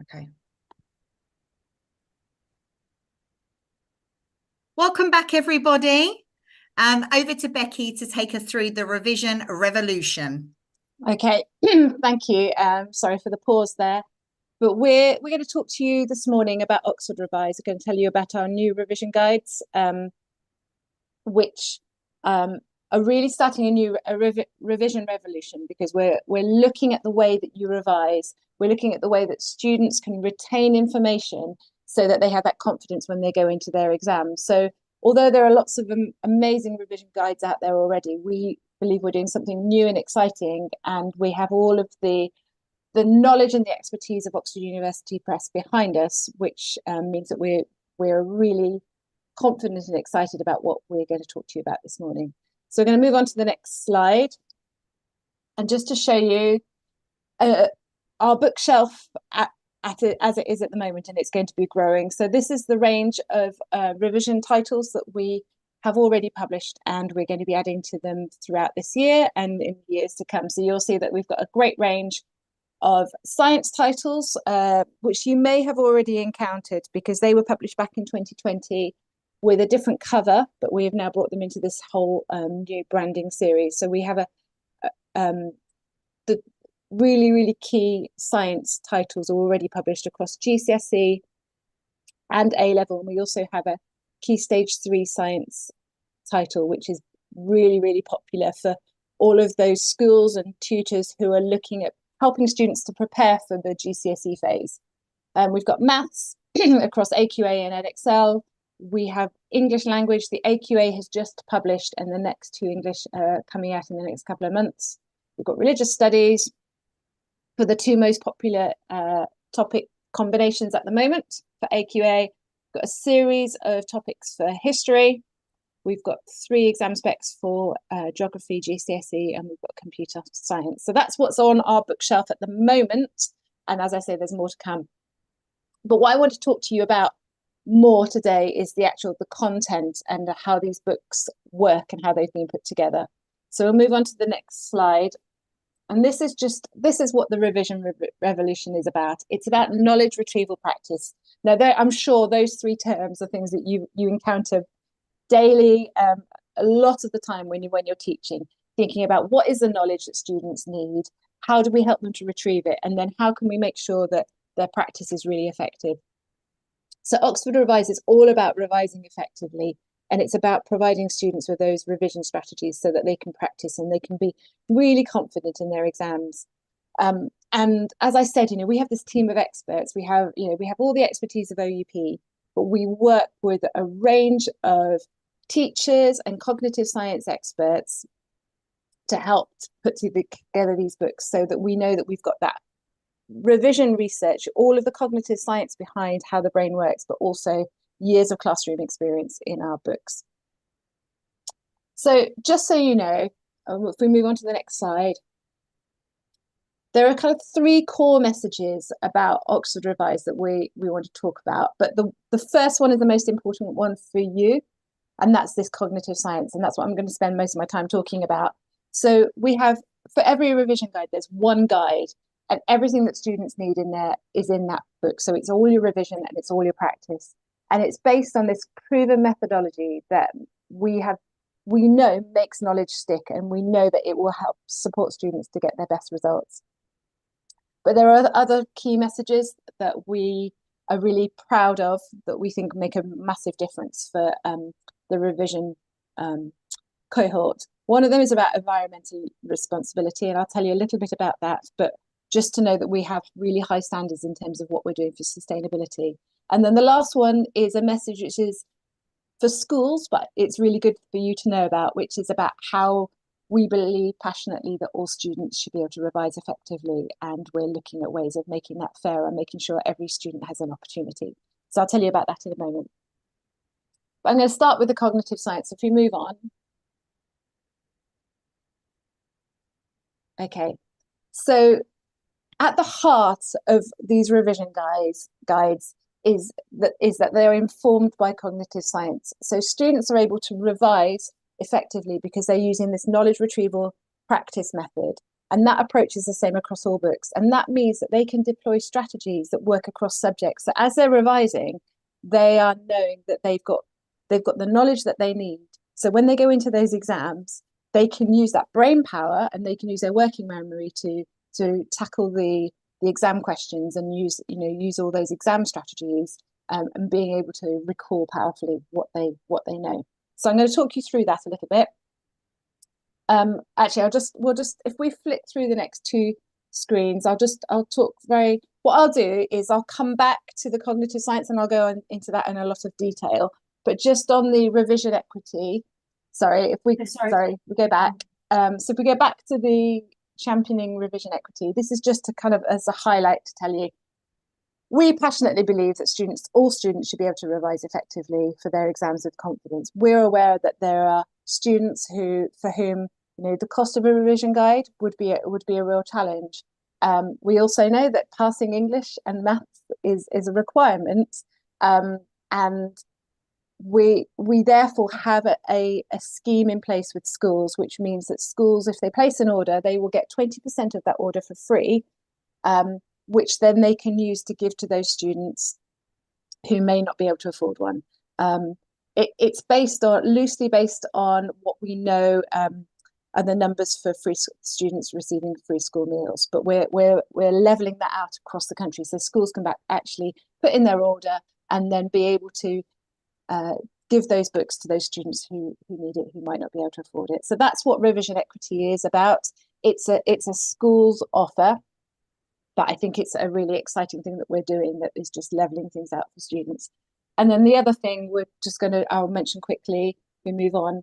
Okay. Welcome back, everybody. Over to Becky to take us through the revision revolution. Okay, thank you. Sorry for the pause there. But we're going to talk to you this morning about Oxford Revise. We're going to tell you about our new revision guides, which are really starting a new revision revolution, because we're looking at the way that you revise. We're looking at the way that students can retain information so that they have that confidence when they go into their exams. So although there are lots of amazing revision guides out there already, we believe we're doing something new and exciting, and we have all of the knowledge and the expertise of Oxford University Press behind us, which means that we're really confident and excited about what we're going to talk to you about this morning. So we're going to move on to the next slide. And just to show you our bookshelf as it is at the moment, and it's going to be growing. So this is the range of revision titles that we have already published, and we're going to be adding to them throughout this year and in years to come. So you'll see that we've got a great range of science titles, which you may have already encountered because they were published back in 2020 with a different cover, but we have now brought them into this whole new branding series. So we have the really, really key science titles already published across GCSE and A-level. And we also have a key stage 3 science title, which is really, really popular for all of those schools and tutors who are looking at helping students to prepare for the GCSE phase. We've got maths across AQA and EdExcel. We have English language. The AQA has just published, and the next 2 English are coming out in the next couple of months. We've got religious studies for the 2 most popular topic combinations at the moment for AQA. We've got a series of topics for history. We've got 3 exam specs for geography, GCSE, and we've got computer science. So that's what's on our bookshelf at the moment. And as I say, there's more to come. But what I want to talk to you about more today is the content and how these books work and how they've been put together. So we'll move on to the next slide. And this is what the revision revolution is about. It's about knowledge retrieval practice. Now, I'm sure those 3 terms are things that you encounter daily, a lot of the time when you're teaching, thinking about what is the knowledge that students need, how do we help them to retrieve it, and then how can we make sure that their practice is really effective. So Oxford Revise is all about revising effectively, and it's about providing students with those revision strategies so that they can practice and they can be really confident in their exams. And as I said, we have this team of experts. We have all the expertise of OUP, but we work with a range of teachers and cognitive science experts to help put together these books so that we know that we've got that revision research, all of the cognitive science behind how the brain works, but also years of classroom experience in our books. So just so you know, if we move on to the next slide, there are kind of 3 core messages about Oxford Revise that we want to talk about. But the first one is the most important one for you, and that's this cognitive science. And that's what I'm going to spend most of my time talking about. So we have, for every revision guide, there's 1 guide, and everything that students need in there is in that book. So it's all your revision and it's all your practice. And it's based on this proven methodology that we know makes knowledge stick, and we know that it will help support students to get their best results. But there are other key messages that we are really proud of, that we think make a massive difference for the revision cohort. One of them is about environmental responsibility, and I'll tell you a little bit about that, but just to know that we have really high standards in terms of what we're doing for sustainability. And then the last one is a message which is for schools, but it's really good for you to know about, which is about how we believe passionately that all students should be able to revise effectively, and we're looking at ways of making that fair and making sure every student has an opportunity. So I'll tell you about that in a moment. But I'm going to start with the cognitive science. If we move on. Okay, so at the heart of these revision guides is that they're informed by cognitive science. So students are able to revise effectively because they're using this knowledge retrieval practice method. And that approach is the same across all books. And that means that they can deploy strategies that work across subjects. So as they're revising, they are knowing that they've got the knowledge that they need. So when they go into those exams, they can use that brain power and they can use their working memory to tackle the exam questions and use all those exam strategies, and being able to recall powerfully what they know. So I'm going to talk you through that a little bit. Actually, if we flick through the next two screens, I'll talk what I'll do is I'll come back to the cognitive science and I'll go into that in a lot of detail. But just on the revision equity, we go back. So if we go back to the championing revision equity, this is just to kind of as a highlight to tell you, we passionately believe that all students should be able to revise effectively for their exams with confidence. We're aware that there are students for whom the cost of a revision guide would be a real challenge. We also know that passing English and maths is a requirement, and we therefore have a scheme in place with schools, which means that schools, if they place an order, they will get 20% of that order for free, which then they can use to give to those students who may not be able to afford one. It's loosely based on what we know are the numbers for free students receiving free school meals, but we're leveling that out across the country, so schools can actually put in their order and then be able to give those books to those students who need it, who might not be able to afford it. So that's what revision equity is about. It's a school's offer, but I think it's a really exciting thing that we're doing that is just leveling things out for students. And then the other thing I'll mention quickly, we move on,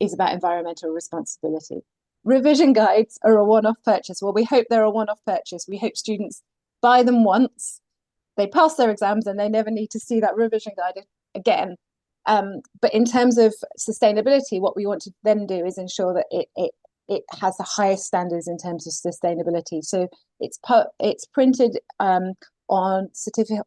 is about environmental responsibility. Revision guides are a one-off purchase. Well, we hope they're a one-off purchase. We hope students buy them once, they pass their exams, and they never need to see that revision guide again. But in terms of sustainability, what we want to then do is ensure that it has the highest standards in terms of sustainability. So it's printed on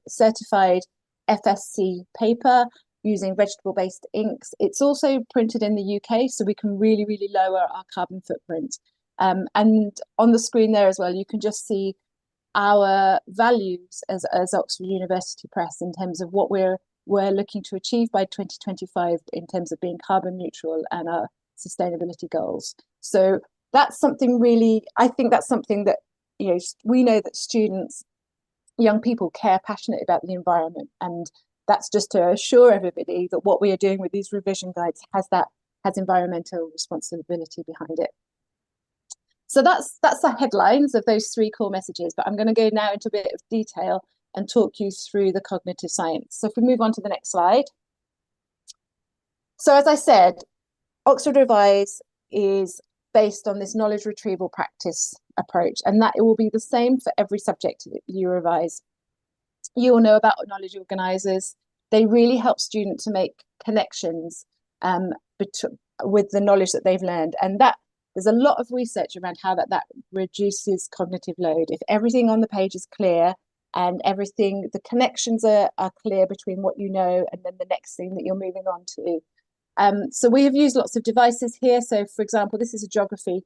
certified FSC paper using vegetable-based inks. It's also printed in the UK, so we can really, really lower our carbon footprint. And on the screen there as well, you can just see our values as Oxford University Press in terms of what we're looking to achieve by 2025 in terms of being carbon neutral and our sustainability goals. So that's something I think that's something that, we know that young people care passionately about the environment, and that's just to assure everybody that what we are doing with these revision guides has environmental responsibility behind it. So that's the headlines of those three core messages, but I'm going to go now into a bit of detail and talk you through the cognitive science. So if we move on to the next slide. So as I said, Oxford Revise is based on this knowledge retrieval practice approach, and that it will be the same for every subject that you revise. You all know about knowledge organisers. They really help students to make connections with the knowledge that they've learned, and that there's a lot of research around how that reduces cognitive load. If everything on the page is clear and the connections are clear between what you know and then the next thing that you're moving on to. So we have used lots of devices here. So for example, this is a geography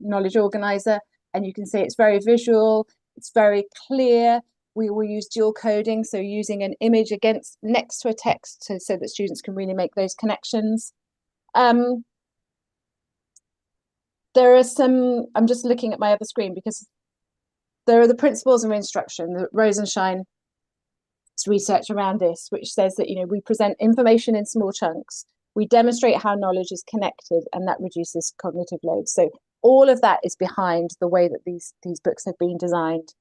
knowledge organizer, and you can see it's very visual, it's very clear. We will use dual coding, so using an image next to a text so that students can really make those connections. There are I'm just looking at my other screen because there are the principles of instruction, the Rosenshine research around this, which says that we present information in small chunks, we demonstrate how knowledge is connected, and that reduces cognitive load. So all of that is behind the way that these books have been designed.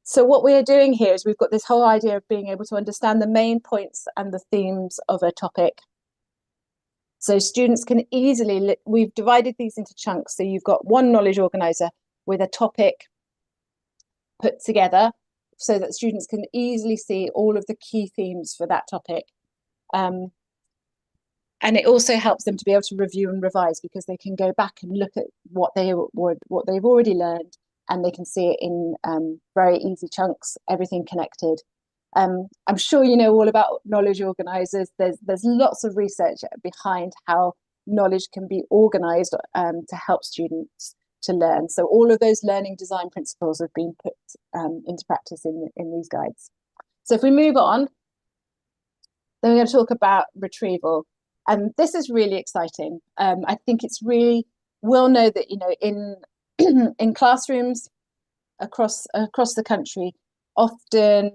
So what we are doing here is we've got this whole idea of being able to understand the main points and the themes of a topic. So students can easily, we've divided these into chunks. So you've got one knowledge organizer with a topic put together so that students can easily see all of the key themes for that topic. And it also helps them to be able to review and revise because they can go back and look at what they've already learned, and they can see it in very easy chunks, everything connected. I'm sure you know all about knowledge organisers. There's lots of research behind how knowledge can be organised to help students to learn. So all of those learning design principles have been put into practice in these guides. So if we move on, then we're going to talk about retrieval. And this is really exciting. I think it's really, we'll know that, you know, in in classrooms across the country, often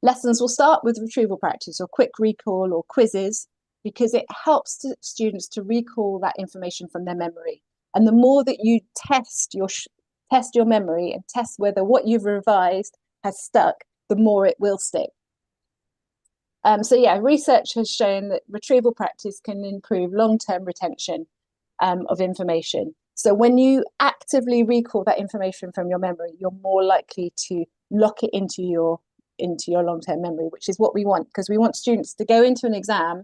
lessons will start with retrieval practice or quick recall or quizzes, because it helps students to recall that information from their memory. And the more that you test your memory and test whether what you've revised has stuck, the more it will stick. So yeah, research has shown that retrieval practice can improve long-term retention of information. So when you actively recall that information from your memory, you're more likely to lock it into your long-term memory, which is what we want, because we want students to go into an exam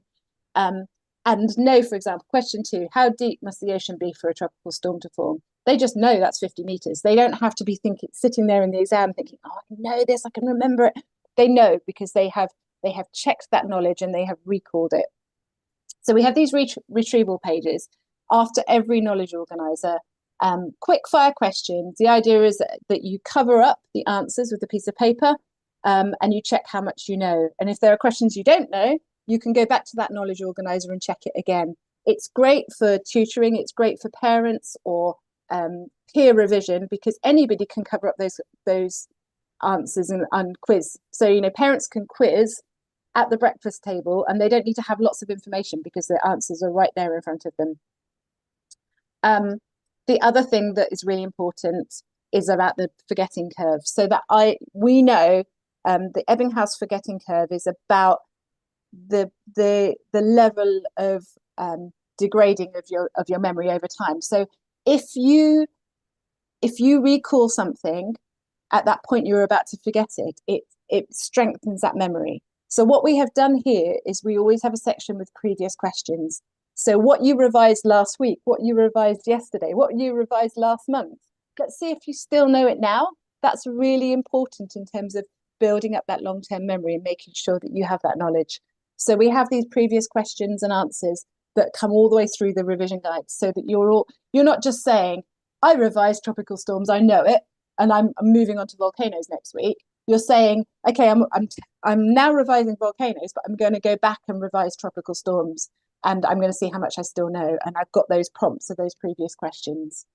and know, for example, question 2, how deep must the ocean be for a tropical storm to form? They just know that's 50 meters. They don't have to be sitting there in the exam thinking, oh, I know this, I can remember it. They know because they have checked that knowledge and they have recalled it. So we have these retrieval pages after every knowledge organizer. Quick fire questions. The idea is that you cover up the answers with a piece of paper and you check how much you know. And if there are questions you don't know, you can go back to that knowledge organizer and check it again. It's great for tutoring. It's great for parents or peer revision, because anybody can cover up those answers and quiz. So, you know, parents can quiz at the breakfast table and they don't need to have lots of information because the answers are right there in front of them. The other thing that is really important is about the forgetting curve. So that we know the Ebbinghaus forgetting curve is about the level of degrading of your memory over time. So if you recall something at that point you're about to forget it strengthens that memory. So what we have done here is we always have a section with previous questions. So what you revised last week, what you revised yesterday, what you revised last month, let's see if you still know it now. That's really important in terms of building up that long-term memory and making sure that you have that knowledge. So we have these previous questions and answers that come all the way through the revision guides, so that you're not just saying, I revised tropical storms, I know it, and I'm moving on to volcanoes next week. You're saying, okay, I'm now revising volcanoes, but I'm going to go back and revise tropical storms, and I'm going to see how much I still know. And I've got those prompts of those previous questions.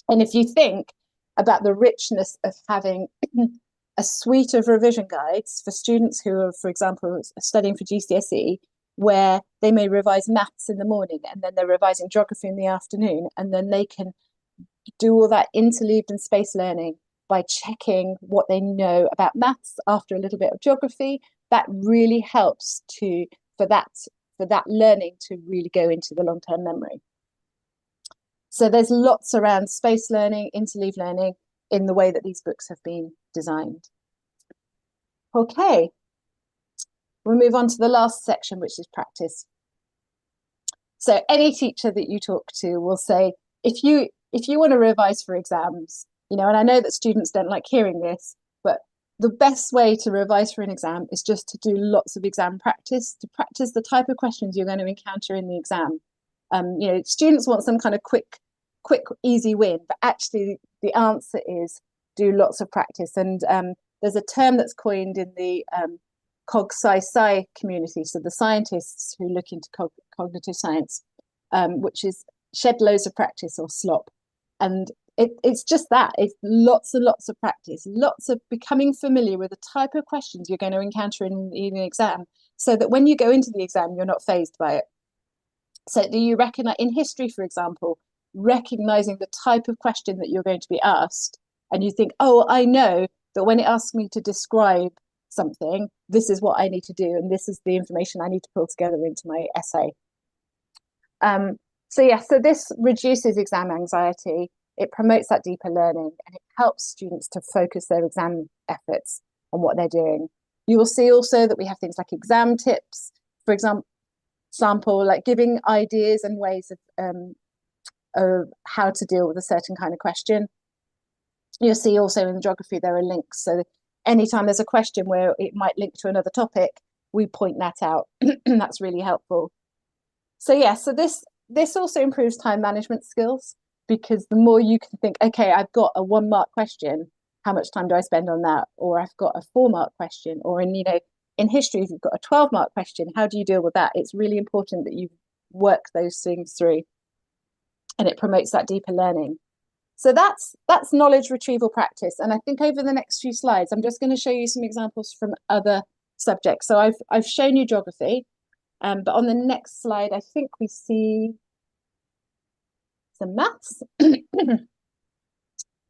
And if you think about the richness of having a suite of revision guides for students who are, for example, studying for GCSE, where they may revise maths in the morning and then they're revising geography in the afternoon, and then they can do all that interleaved and space learning by checking what they know about maths after a little bit of geography. That really helps for that learning to really go into the long-term memory. So there's lots around space learning, interleave learning in the way that these books have been designed. Okay, we'll move on to the last section, which is practice. So any teacher that you talk to will say, if you want to revise for exams, you know, and I know that students don't like hearing this, but the best way to revise for an exam is just to do lots of exam practice, to practice the type of questions you're going to encounter in the exam. You know, students want some kind of quick, easy win, but actually the answer is do lots of practice. And there's a term that's coined in the cog-sci community, so the scientists who look into cognitive science, which is shed loads of practice, or slop. And it's just that. It's lots and lots of practice, lots of becoming familiar with the type of questions you're going to encounter in an exam, so that when you go into the exam, you're not fazed by it. So do you recognize, in history, for example, recognizing the type of question that you're going to be asked, and you think, oh, I know that when it asks me to describe something, this is what I need to do, and this is the information I need to pull together into my essay. So this reduces exam anxiety. It promotes that deeper learning, and it helps students to focus their exam efforts on what they're doing. You will see also that we have things like exam tips, for example, like giving ideas and ways of how to deal with a certain kind of question. You'll see also in geography there are links. So anytime there's a question where it might link to another topic, we point that out. That's really helpful. So yeah, so this also improves time management skills, because the more you can think, okay, I've got a 1 mark question, how much time do I spend on that? Or I've got a 4 mark question, or in history, if you've got a 12 mark question, how do you deal with that? It's really important that you work those things through, and it promotes that deeper learning. So that's knowledge retrieval practice. And I think over the next few slides, I'm just going to show you some examples from other subjects. So I've shown you geography, but on the next slide, I think we see some maths.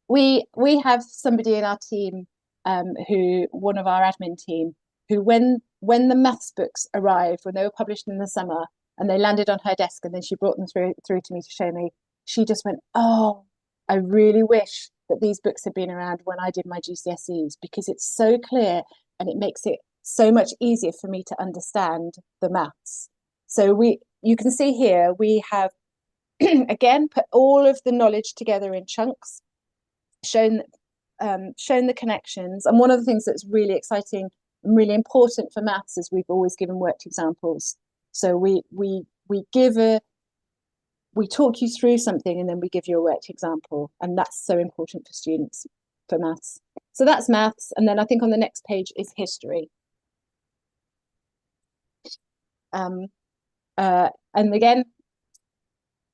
We have somebody in our team, one of our admin team, who when the maths books arrived, when they were published in the summer and they landed on her desk, and then she brought them through to me to show me, she just went, oh, I really wish that these books had been around when I did my GCSEs, because it's so clear and it makes it so much easier for me to understand the maths. So you can see here, we have, again, put all of the knowledge together in chunks, shown the connections. And one of the things that's really exciting and really important for maths is we've always given worked examples. So we talk you through something, and then we give you a worked example, and that's so important for students for maths. So that's maths, and then I think on the next page is history. And again,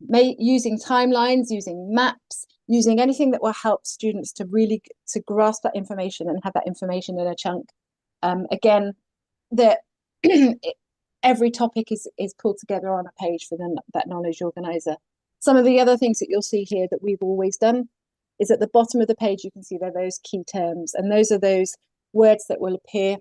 using timelines, using maps, using anything that will help students to really grasp that information and have that information in a chunk. Again, every topic is pulled together on a page for that knowledge organizer. Some of the other things that you'll see here that we've always done is at the bottom of the page, you can see there are those key terms, and those are those words that will appear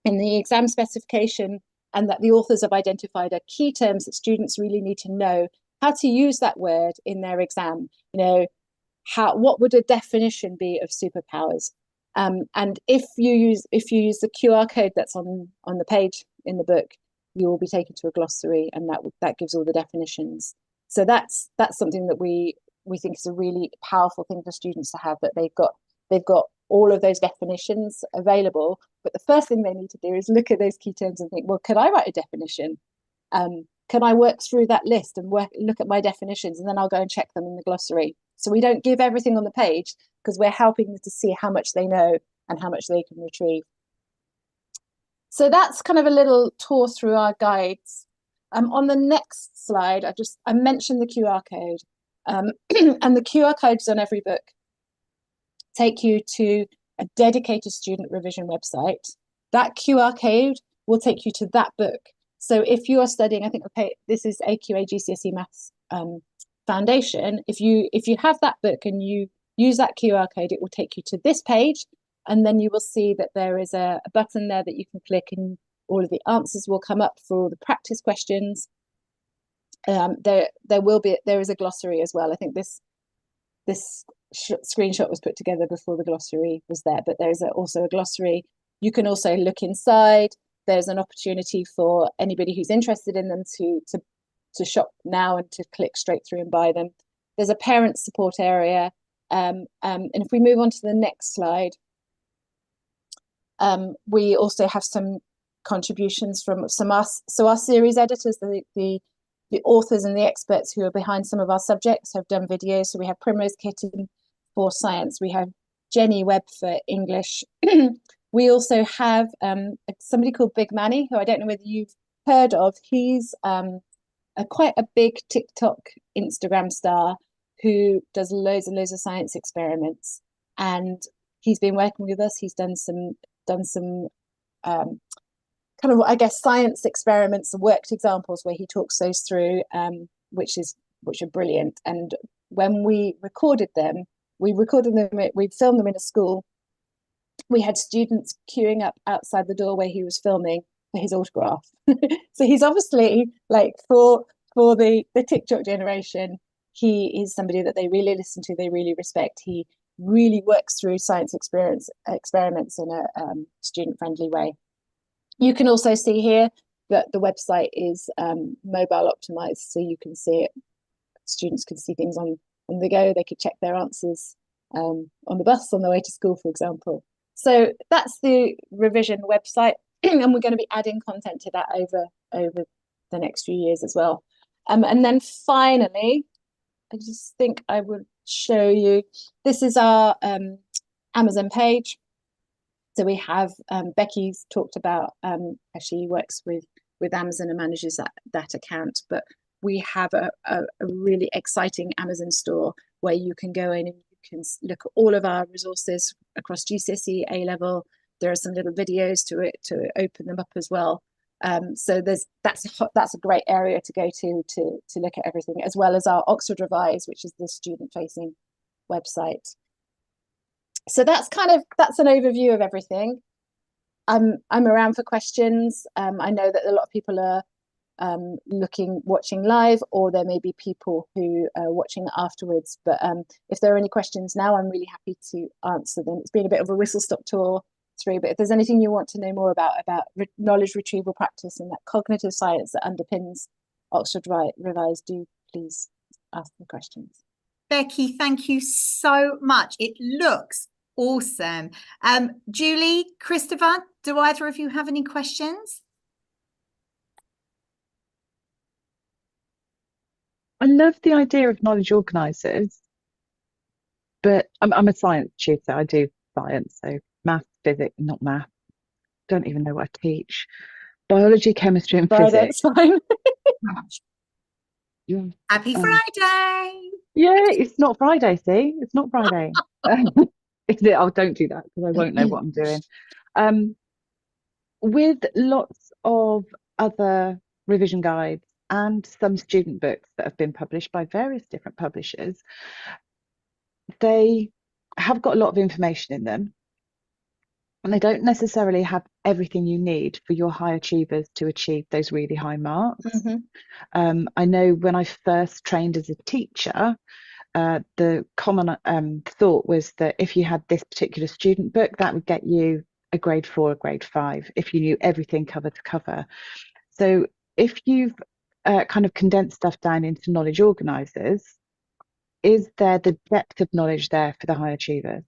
in the exam specification, and that the authors have identified are key terms that students really need to know how to use that word in their exam. What would a definition be of superpowers? And if you use the QR code that's on the page in the book, you will be taken to a glossary, and that gives all the definitions. So that's something that we think is a really powerful thing for students to have, that they've got all of those definitions available. But the first thing they need to do is look at those key terms and think, well, could I write a definition? Can I work through that list and look at my definitions, and then I'll go and check them in the glossary. So we don't give everything on the page, because we're helping them to see how much they know and how much they can retrieve. So that's kind of a little tour through our guides. On the next slide, I mentioned the QR code, and the QR codes on every book take you to a dedicated student revision website. That QR code will take you to that book. So if you are studying, I think this is AQA GCSE Maths Foundation. If you have that book and you use that QR code, it will take you to this page, and then you will see that there is a button there that you can click, and all of the answers will come up for all the practice questions. There is a glossary as well. I think this screenshot was put together before the glossary was there, but there's also a glossary. You can also look inside. There's an opportunity for anybody who's interested in them to shop now and to click straight through and buy them. There's a parent support area. And if we move on to the next slide, we also have some contributions from our series editors, the authors and the experts who are behind some of our subjects have done videos. So we have Primrose Kitten for science. We have Jenny Webb for English. We also have somebody called Big Manny, who I don't know whether you've heard of. He's quite a big TikTok Instagram star who does loads and loads of science experiments. And he's been working with us. He's done some kind of, I guess, science experiments and worked examples where he talks those through, which are brilliant. And when we recorded them, we filmed them in a school. We had students queuing up outside the door where he was filming for his autograph. So he's obviously, like, for the TikTok generation, he is somebody that they really listen to, they really respect. He really works through science experiments in a student-friendly way. You can also see here that the website is mobile optimized, so you can see it. Students can see things on the go. They could check their answers on the bus on the way to school, for example. So that's the revision website, and we're going to be adding content to that over the next few years as well. And then finally, I just think I would show you, this is our Amazon page. So we have Becky's talked about how she works with Amazon and manages that account, but we have a really exciting Amazon store where you can go in and you can look at all of our resources across GCSE, A level. There are some little videos to open them up as well. So that's a great area to go to look at everything, as well as our Oxford Revise, which is the student-facing website. So that's an overview of everything. I'm around for questions. I know that a lot of people are watching live, or there may be people who are watching afterwards. But if there are any questions now, I'm really happy to answer them. It's been a bit of a whistle-stop tour through, but if there's anything you want to know more about knowledge retrieval practice and that cognitive science that underpins Oxford Revise, do please ask the questions. Becky, thank you so much. It looks awesome. Julie, Christopher, do either of you have any questions? I love the idea of knowledge organisers, but I'm a science tutor. I do science, so math, physics, not math. Don't even know what I teach. Biology, chemistry, and Friday, physics. it's fine. Yeah. Happy Friday. Yeah, it's not Friday, see? It's not Friday. Is it? Oh, don't do that because I won't know what I'm doing. With lots of other revision guides and some student books that have been published by various different publishers, they have got a lot of information in them, and they don't necessarily have everything you need for your high achievers to achieve those really high marks. I know when I first trained as a teacher, the common thought was that if you had this particular student book, that would get you a grade 4 or grade 5 if you knew everything cover to cover. So if you've kind of condensed stuff down into knowledge organisers, is there the depth of knowledge there for the high achievers?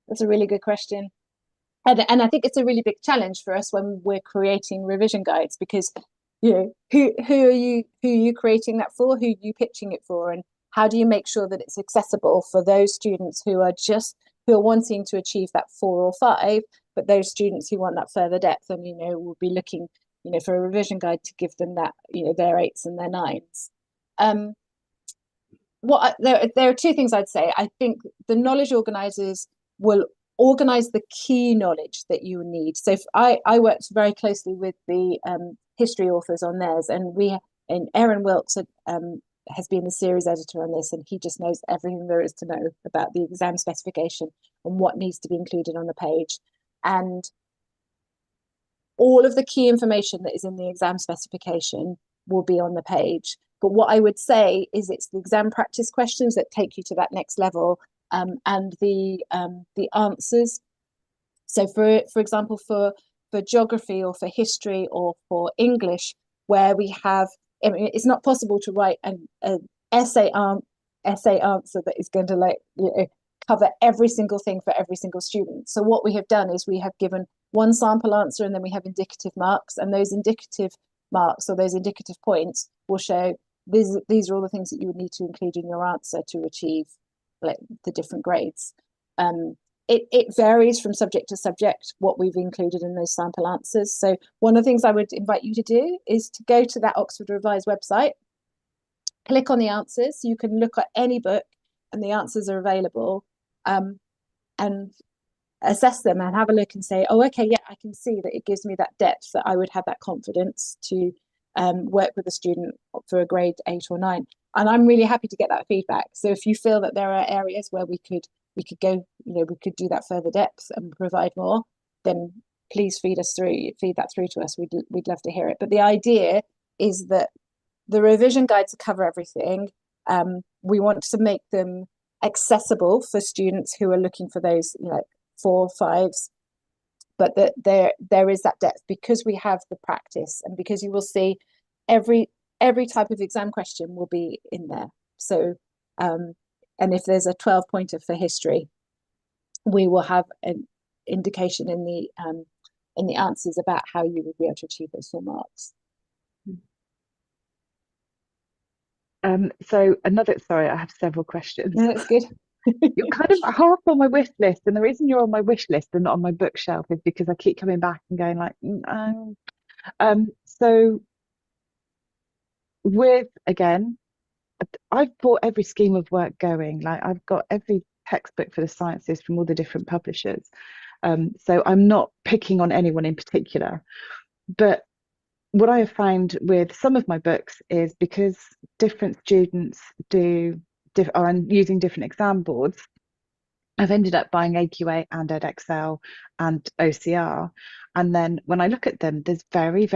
That's a really good question. And I think it's a really big challenge for us when we're creating revision guides, because who are you creating that for? Who are you pitching it for? And how do you make sure that it's accessible for those students who are wanting to achieve that 4 or 5, but those students who want that further depth, and we'll be looking for a revision guide to give them that, their 8s and their 9s. There are two things I'd say. I think the knowledge organisers will organise the key knowledge that you need. So I worked very closely with the history authors on theirs, and Aaron Wilkes has been the series editor on this, and he just knows everything there is to know about the exam specification and what needs to be included on the page. And all of the key information that is in the exam specification will be on the page. But what I would say is it's the exam practice questions that take you to that next level, and the answers. So for example, for geography or for history or for English, where we have, I mean, it's not possible to write an essay answer that is going to cover every single thing for every single student. So what we have done is we have given one sample answer, and then we have indicative marks, and those indicative marks or those indicative points will show these are all the things that you would need to include in your answer to achieve the different grades. It varies from subject to subject what we've included in those sample answers. So one of the things I would invite you to do is to go to that Oxford Revise website, click on the answers. You can look at any book and the answers are available, and assess them and have a look and say, oh, okay, yeah, I can see that it gives me that depth, that I would have that confidence to work with a student for a grade 8 or 9. And I'm really happy to get that feedback. So if you feel that there are areas where we could go, we could do that further depth and provide more, then please feed that through to us. We'd love to hear it. But the idea is that the revision guides cover everything. We want to make them accessible for students who are looking for those 4, 5s, but that there is that depth, because we have the practice, and because you will see every type of exam question will be in there. So and if there's a 12-pointer for history, we will have indication in the answers about how you would be able to achieve those full marks. So sorry, I have several questions. No, that's good. You're kind of half on my wish list, and the reason you're on my wish list and not on my bookshelf is because I keep coming back and going like, so with, again, I've bought every scheme of work going. Like, I've got every textbook for the sciences from all the different publishers. So I'm not picking on anyone in particular, but what I have found with some of my books is because different students are using different exam boards, I've ended up buying AQA and EdExcel and OCR. And then when I look at them, there's very,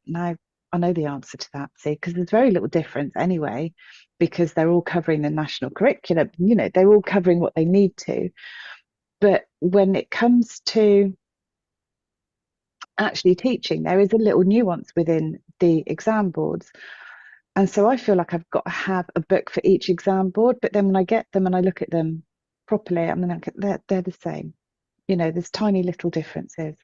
now I know the answer to that, see, because there's very little difference anyway, because they're all covering the national curriculum, they're all covering what they need to. But when it comes to actually teaching, there is a little nuance within the exam boards. And so I feel like I've got to have a book for each exam board, but then when I get them and I look at them properly, I mean, they're the same. There's tiny little differences.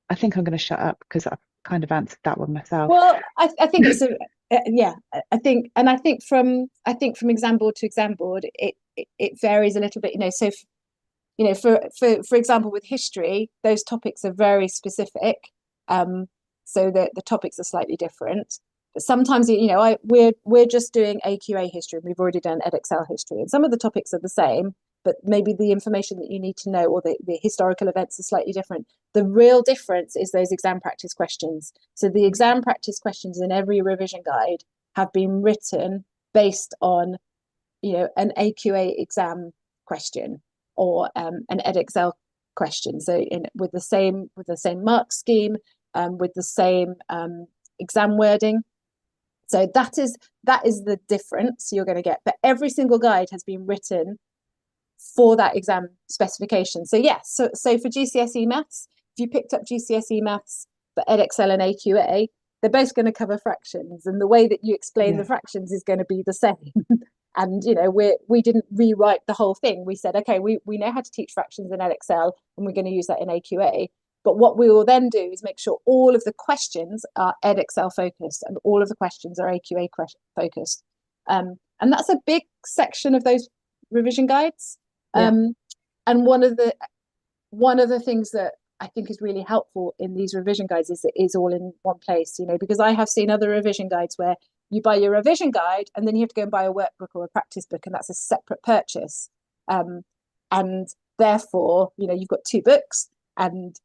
I think I'm going to shut up because I've kind of answered that one myself. Well, I think it's yeah. I think from exam board to exam board, it varies a little bit. So for example, with history, those topics are very specific. So the topics are slightly different. But sometimes, we're just doing AQA history, and we've already done EdExcel history, and some of the topics are the same, but maybe the information that you need to know or the historical events are slightly different. The real difference is those exam practice questions. So the exam practice questions in every revision guide have been written based on, an AQA exam question or an EdExcel question. So with the same mark scheme, with the same exam wording. So that is the difference you're going to get. But every single guide has been written for that exam specification. So yes, so for GCSE maths, if you picked up GCSE maths for EdExcel and AQA, they're both going to cover fractions, and the way that you explain the fractions is going to be the same. And we didn't rewrite the whole thing. We said, okay, we know how to teach fractions in EdExcel, and we're going to use that in AQA. But what we will then do is make sure all of the questions are EdExcel focused and all of the questions are AQA focused. And that's a big section of those revision guides. And one of the things that I think is really helpful in these revision guides is it is all in one place, because I have seen other revision guides where you buy your revision guide and then you have to go and buy a workbook or a practice book, and that's a separate purchase. And therefore, you've got two books, and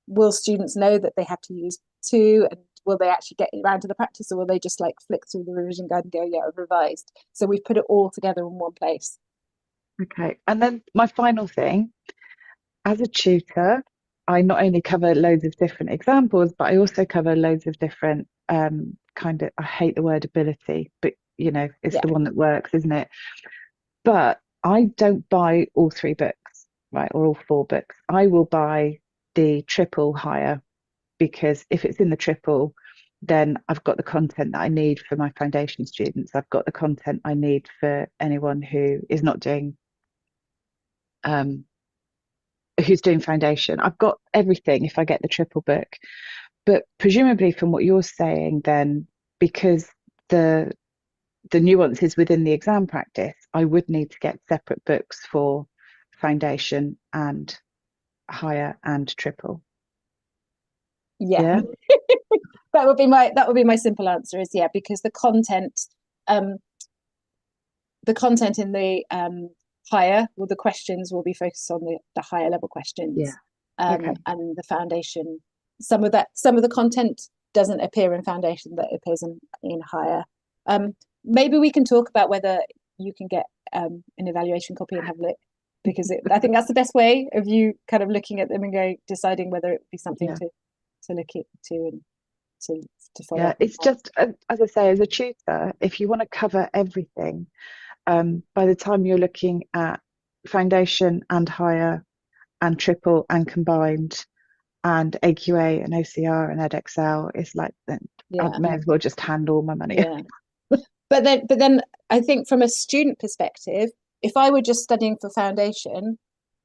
will students know that they have to use two, and will they actually get around to the practice, or will they just like flick through the revision guide and go, yeah, I've revised? So we've put it all together in one place. Okay, and then my final thing, as a tutor, I not only cover loads of different examples, but I also cover loads of different kind of, I hate the word ability, but it's the one that works, isn't it? But I don't buy all three books, right, or all four books. I will buy the triple higher, because if it's in the triple, then I've got the content that I need for my foundation students. I've got the content I need for anyone who is not doing who's doing foundation. I've got everything if I get the triple book. But presumably from what you're saying, then, because the nuances within the exam practice, I would need to get separate books for foundation and higher and triple. Yeah. that would be my simple answer is because the content in the higher, well, the questions will be focused on the higher level questions. And the foundation, some of the content doesn't appear in foundation, that appears in higher. Maybe we can talk about whether you can get an evaluation copy and have a look, because I think that's the best way of you kind of looking at them and deciding whether it would be something to look into and to follow. Yeah, it's just, as I say, as a tutor, if you want to cover everything, by the time you're looking at foundation and higher and triple and combined and AQA and OCR and EdExcel, it's like, then I may as well just hand all my money. But then I think from a student perspective, if I were just studying for foundation,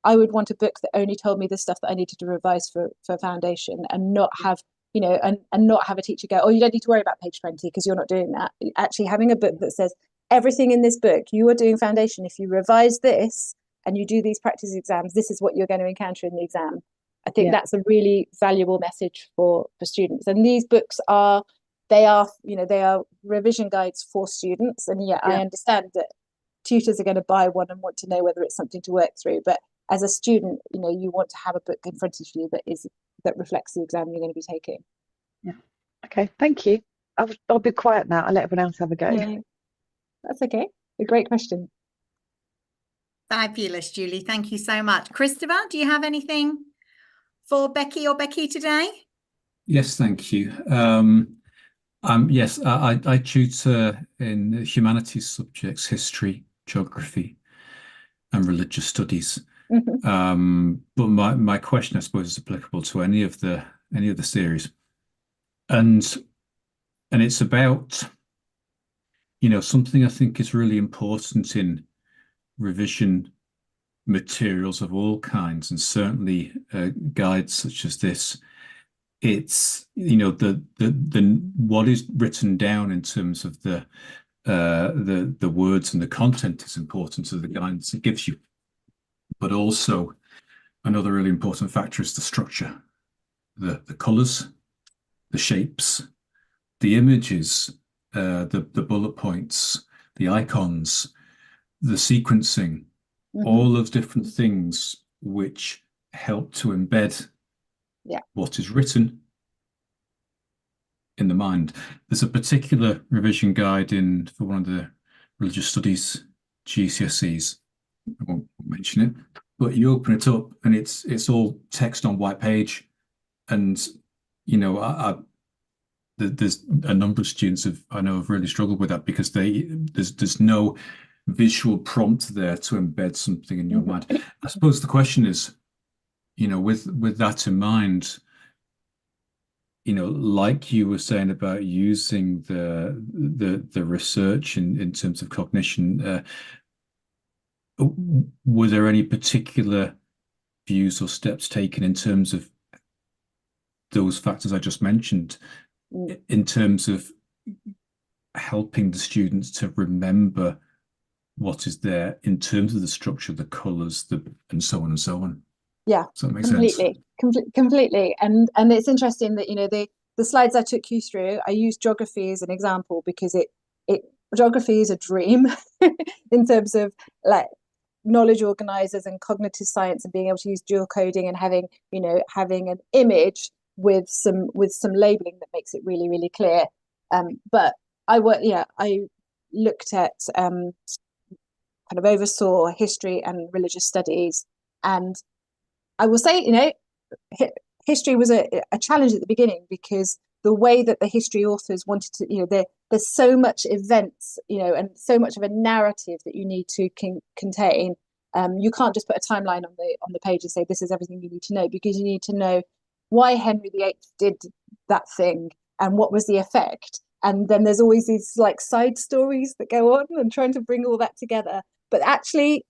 I would want a book that only told me the stuff that I needed to revise for foundation, and not have, you know, and not have a teacher go, oh, you don't need to worry about page 20 because you're not doing that. Actually having a book that says everything in this book, you are doing foundation. If you revise this and you do these practice exams, this is what you're going to encounter in the exam. I think that's a really valuable message for students. And these books are, they are revision guides for students. And I understand that tutors are going to buy one and want to know whether it's something to work through. But as a student, you know, you want to have a book in front of you that reflects the exam you're going to be taking. Yeah. Okay, thank you. I'll be quiet now. I'll let everyone else have a go. Yeah, that's okay. A great question. Fabulous, Julie. Thank you so much. Christopher, do you have anything for Becky or Becky today? Yes, thank you. Yes, I tutor in humanities subjects, history, geography, and religious studies. But my question, I suppose, is applicable to any of the series, and it's about, you know, something I think is really important in revision materials of all kinds, and certainly guides such as this. It's, you know, the what is written down in terms of the words and the content is important to the guidance it gives you, but also another really important factor is the structure, the colors, the shapes, the images, the bullet points, the icons, the sequencing, all of different things which help to embed what is written in the mind. There's a particular revision guide for one of the religious studies GCSEs. I won't mention it, but you open it up and it's all text on white page, and you know, there's a number of students I know have really struggled with that because there's no visual prompt there to embed something in your mind. I suppose the question is, you know, with that in mind, you know, like you were saying about using the research in terms of cognition, were there any particular views or steps taken in terms of those factors I just mentioned, in terms of helping the students to remember what is there in terms of the structure, the colors, and so on and so on? Yeah, does that make completely, sense? Completely. And it's interesting that, you know, the slides I took you through, I used geography as an example because geography is a dream in terms of like knowledge organizers and cognitive science, and being able to use dual coding and having an image with some labeling that makes it really, really clear. But I looked at kind of oversaw history and religious studies, and I will say, you know, history was a challenge at the beginning because the way that the history authors wanted to, you know, there's so much events, you know, and so much of a narrative that you need to contain. You can't just put a timeline on the page and say this is everything you need to know, because you need to know why Henry VIII did that thing and what was the effect. And then there's always these like side stories that go on, and trying to bring all that together. But actually,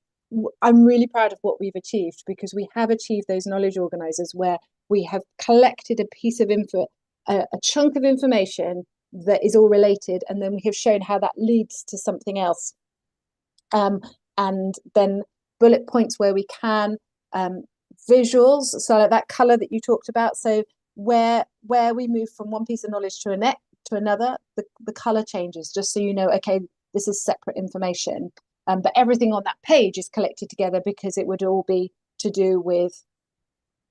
I'm really proud of what we've achieved, because we have achieved those knowledge organizers where we have collected a piece of info, a chunk of information that is all related, and then we have shown how that leads to something else. And then bullet points where we can, visuals, so like that color that you talked about. So where we move from one piece of knowledge to another, the color changes, just so you know, okay, this is separate information. But everything on that page is collected together because it would all be to do with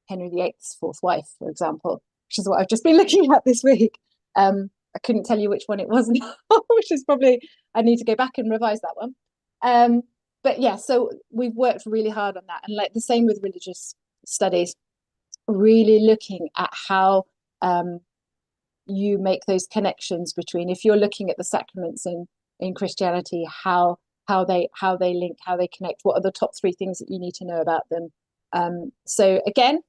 Henry VIII's fourth wife, for example, which is what I've just been looking at this week. I couldn't tell you which one it was now, which is probably, I need to go back and revise that one. But yeah, so we've worked really hard on that. And like the same with religious studies, really looking at how you make those connections between, if you're looking at the sacraments in Christianity, how they link, how they connect, what are the top 3 things that you need to know about them. So again,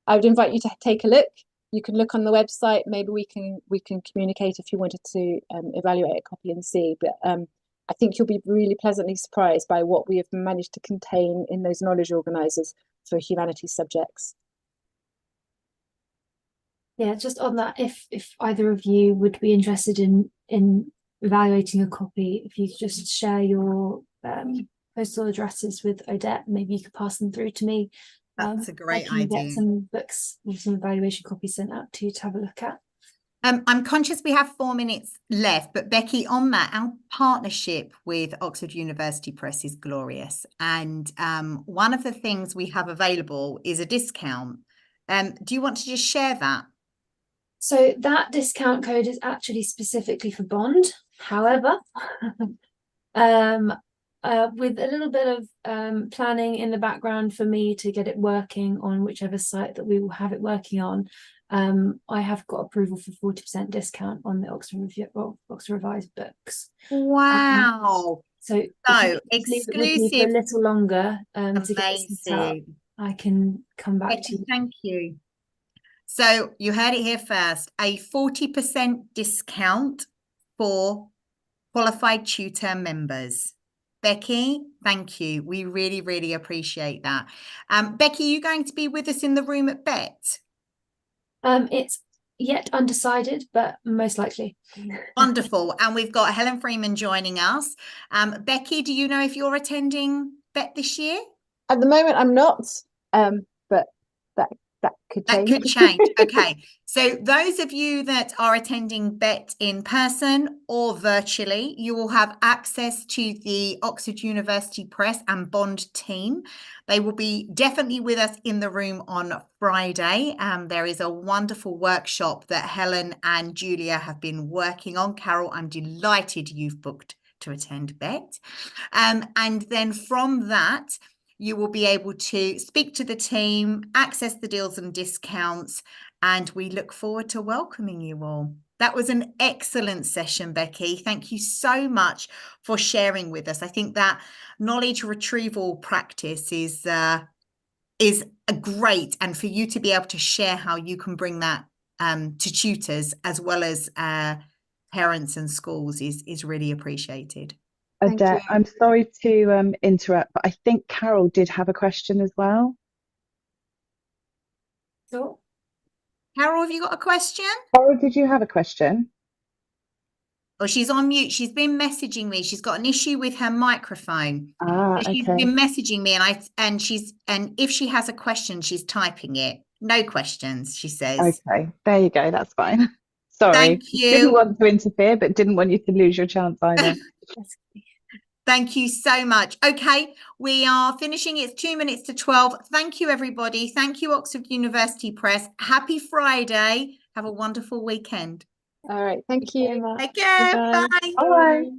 I would invite you to take a look. You can look on the website. Maybe we can communicate if you wanted to evaluate a copy and see. But I think you'll be really pleasantly surprised by what we have managed to contain in those knowledge organisers for humanities subjects. Yeah, just on that, if either of you would be interested in evaluating a copy, if you could just share your postal addresses with Odette, maybe you could pass them through to me. That's a great I can idea. get some books or some evaluation copies sent out to you to have a look at. I'm conscious we have 4 minutes left, but Becky, on that, our partnership with Oxford University Press is glorious. And one of the things we have available is a discount. Do you want to just share that? So that discount code is actually specifically for Bond. However, with a little bit of planning in the background for me to get it working on whichever site that we will have it working on, I have got approval for 40% discount on the Oxford Revised books. Wow. So leave it with me for a little longer to get it set up, I can come back to you. Thank you. So you heard it here first, a 40% discount for qualified tutor members. Becky, thank you. We really, really appreciate that. Becky, are you going to be with us in the room at BET? It's yet undecided, but most likely. Wonderful. And we've got Helen Freeman joining us. Becky, do you know if you're attending BET this year? At the moment, I'm not, but that could change. That could change. Okay. So those of you that are attending BET in person or virtually, you will have access to the Oxford University Press and Bond team. They will be definitely with us in the room on Friday. There is a wonderful workshop that Helen and Julia have been working on. Carol, I'm delighted you've booked to attend BET. And then from that, you will be able to speak to the team, access the deals and discounts, and we look forward to welcoming you all. That was an excellent session, Becky. Thank you so much for sharing with us. I think that knowledge retrieval practice is a great, and for you to be able to share how you can bring that to tutors as well as parents and schools is really appreciated. Odette, I'm sorry to interrupt, but I think Carol did have a question as well. So, Carol, have you got a question? Carol, did you have a question? Oh, she's on mute. She's been messaging me. She's got an issue with her microphone. She's Okay. been messaging me, and if she has a question, she's typing it. No questions, she says. Okay, there you go. That's fine. Sorry. Thank you. Didn't want to interfere, but didn't want you to lose your chance either. Thank you so much. Okay, we are finishing. It's 2 minutes to 12. Thank you, everybody. Thank you, Oxford University Press. Happy Friday. Have a wonderful weekend. All right. Thank you. Take care. Bye. Bye. Bye.